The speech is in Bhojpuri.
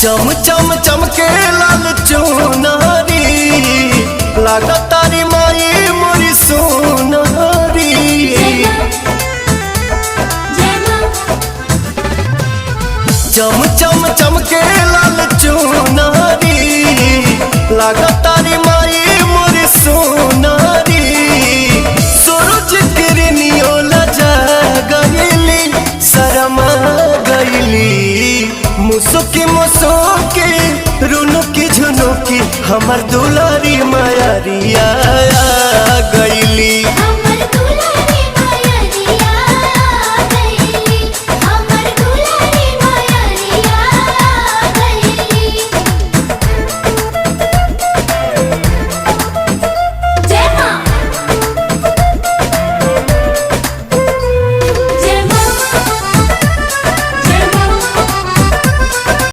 चम चम चमके लाल चुनारी लागा तारी माई मोरी सोनारी। चम चम चमके लाल चुनारी लागा तारी माई मोरी सोनारी। सूरज किरनियो लजा गईली शरमा गईली मुसुकी मुसुकी रुनुकी झुनुकी हमर दुलारी मायारिया गईली।